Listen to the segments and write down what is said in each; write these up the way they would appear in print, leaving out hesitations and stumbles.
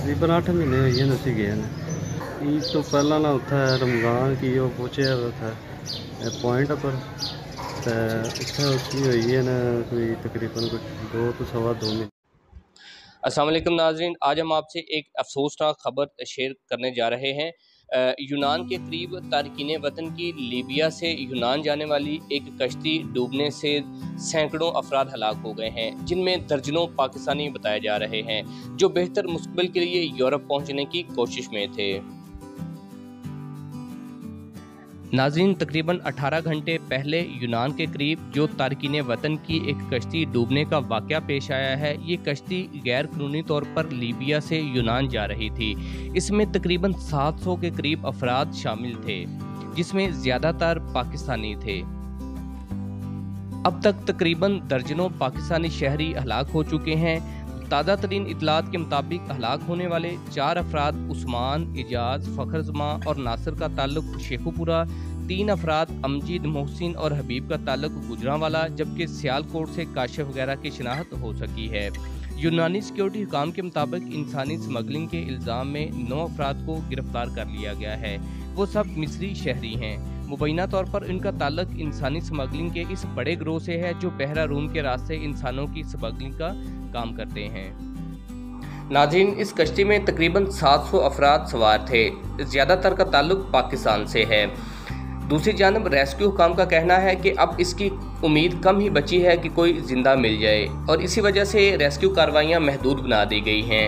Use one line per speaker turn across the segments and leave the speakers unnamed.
तकरीबन 8 महीने हुई हैं ਅਸੀਂ ਗਏ ਨੇ। ईद तो पहला ना उत्थे रमज़ान की वो पहुँचे उत्थे पॉइंट पर उत्थे उसकी हुई है ना कोई तकरीबन कुछ 2 तो सवा 2 महीने।
अस्सलाम वालेकुम नाज़रीन, आज हम आपसे एक अफसोसनाक खबर शेयर करने जा रहे हैं। यूनान के करीब तारकीन वतन की लीबिया से यूनान जाने वाली एक कश्ती डूबने से सैकड़ों अफराद हलाक हो गए हैं, जिनमें दर्जनों पाकिस्तानी बताए जा रहे हैं जो बेहतर मुस्तकबिल के लिए यूरोप पहुंचने की कोशिश में थे। नाज़रीन, तकरीबन 18 घंटे पहले यूनान के करीब जो तारकीन वतन की एक कश्ती डूबने का वाक़या पेश आया है। ये कश्ती गैर कानूनी तौर पर लीबिया से यूनान जा रही थी। इसमें तकरीबन 700 के करीब अफराद शामिल थे, जिसमें ज़्यादातर पाकिस्तानी थे। अब तक तकरीबन दर्जनों पाकिस्तानी शहरी हलाक हो चुके हैं। ताज़ा तरीन इतलात के मुताबिक हलाक होने वाले 4 अफराद उस्मान, इजाज़, फ़खर-जमां और नासिर का ताल्लुक शेखुपुरा, 3 अफराद अमजीद, मोहसिन और हबीब का ताल्लुक गुजरांवाला, जबकि सियालकोट से काशिफ वगैरह की शिनाख्त हो सकी है। यूनानी सिक्योरिटी हुकाम के मुताबिक इंसानी स्मगलिंग के इल्ज़ाम में 9 अफराद को गिरफ्तार कर लिया गया है। वो सब मिस्री शहरी हैं। मुबैना तौर पर इनका ताल्लुक इंसानी स्मगलिंग के इस बड़े गिरोह से है जो बहरा रूम के रास्ते इंसानों की स्मगलिंग का काम करते हैं। नाज़रीन, इस कश्ती में तकरीबन 700 अफराद सवार थे। ज़्यादातर का ताल्लुक पाकिस्तान से है। दूसरी जानब रेस्क्यू हुकाम का कहना है कि अब इसकी उम्मीद कम ही बची है कि कोई जिंदा मिल जाए और इसी वजह से रेस्क्यू कार्रवाइयाँ महदूद बना दी गई हैं।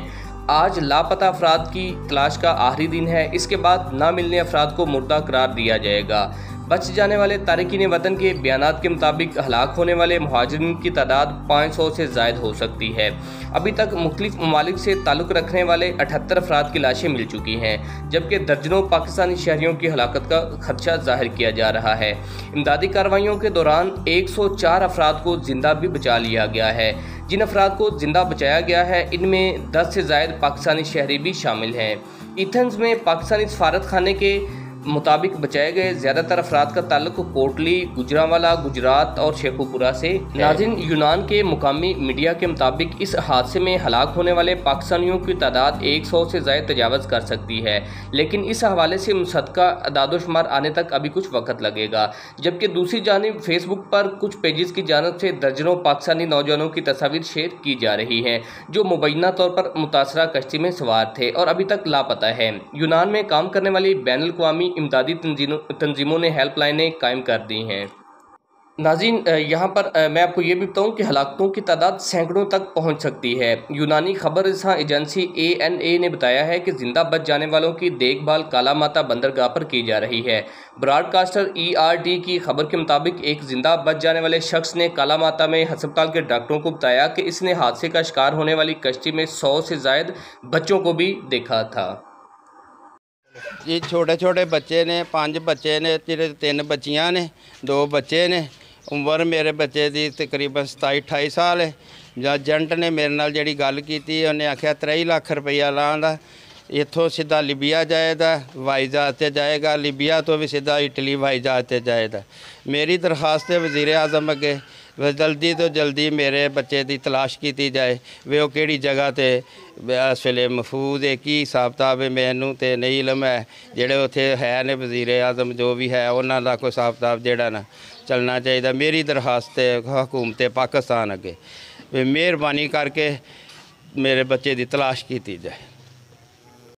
आज लापता अफराद की तलाश का आखिरी दिन है। इसके बाद ना मिलने अफराद को मुर्दा करार दिया जाएगा। बच जाने वाले तारकीन वतन के बयानात के मुताबिक हलाक होने वाले मुहाजिरीन की तादाद 500 से ज़ायद हो सकती है। अभी तक मुख्तलिफ ममालिक से ताल्लुक़ रखने वाले 78 अफराद की लाशें मिल चुकी हैं, जबकि दर्जनों पाकिस्तानी शहरियों की हलाकत का खदशा जाहिर किया जा रहा है। इमदादी कार्रवाइयों के दौरान 104 अफराद को जिंदा भी बचा लिया गया है। जिन अफराद को जिंदा बचाया गया है, इनमें 10 से ज़ायद पाकिस्तानी शहरी भी शामिल हैं। एथेंस में पाकिस्तानी सफारत खाने के मुताबिक बचाए गए ज़्यादातर अफराद का ताल्लुक कोटली, गुजरांवाला, गुजरात और शेखुपुरा से। नाज़रीन, यूनान के मुकामी मीडिया के मुताबिक इस हादसे में हलाक होने वाले पाकिस्तानियों की तादाद 100 से ज़ायद तजावज़ कर सकती है, लेकिन इस हवाले से मुसद्दका अदादोशुमार आने तक अभी कुछ वक्त लगेगा। जबकि दूसरी जानिब फेसबुक पर कुछ पेजेस की जानब से दर्जनों पाकिस्तानी नौजवानों की तस्वीर शेयर की जा रही हैं जो मुबैना तौर पर मुतासरा कश्ती में सवार थे और अभी तक लापता हैं। यूनान में काम करने वाली बैनुल अक़वामी इमदादी तंजीमों ने हेल्पलाइनें कायम कर दी हैं। नाज़रीन, यहाँ पर मैं आपको ये भी बताऊँ कि हलाकतों की तादाद सैकड़ों तक पहुँच सकती है। यूनानी खबर रसां एजेंसी ANA ने बताया है कि जिंदा बच जाने वालों की देखभाल कालामाता बंदरगाह पर की जा रही है। ब्रॉडकास्टर ERT की खबर के मुताबिक एक जिंदा बच जाने वाले शख्स ने कालामाता में अस्पताल के डॉक्टरों को बताया कि इसने हादसे का शिकार होने वाली कश्ती में 100 से ज़ायद बच्चों को भी देखा था।
जी, छोटे छोटे बच्चे ने, 5 बच्चे ने, 3 बच्चियां ने, 2 बच्चे ने। उम्र मेरे बच्चे की तकरीबन 27-28 साल है। एजेंट ने मेरे नाल जिहड़ी गल कीती, उन्हें आख्या 23 लाख रुपया लाँदा, इत्थों सीधा लीबिया जाएगा, हवाई जहाज़ से जाएगा, लीबिया तो भी सीधा इटली हवाई जहाज़ से जाएगा। मेरी दरखास्त है वज़ीर आज़म अगे जल्दी तो जल्दी मेरे बच्चे की तलाश की जाए, वे वो किहड़ी जगह ते इस वेले महफूज है, की हिसाब किताब है, मैनू तो नहीं इलम है। जिहड़े उत्थे है ने वज़ीर आज़म जो भी है, उन्हां दा कोई हिसाब किताब जिहड़ा ना चलना चाहिए। मेरी दरखास्त है हुकूमत पाकिस्तान अगे, मेहरबानी करके मेरे बच्चे की तलाश की जाए।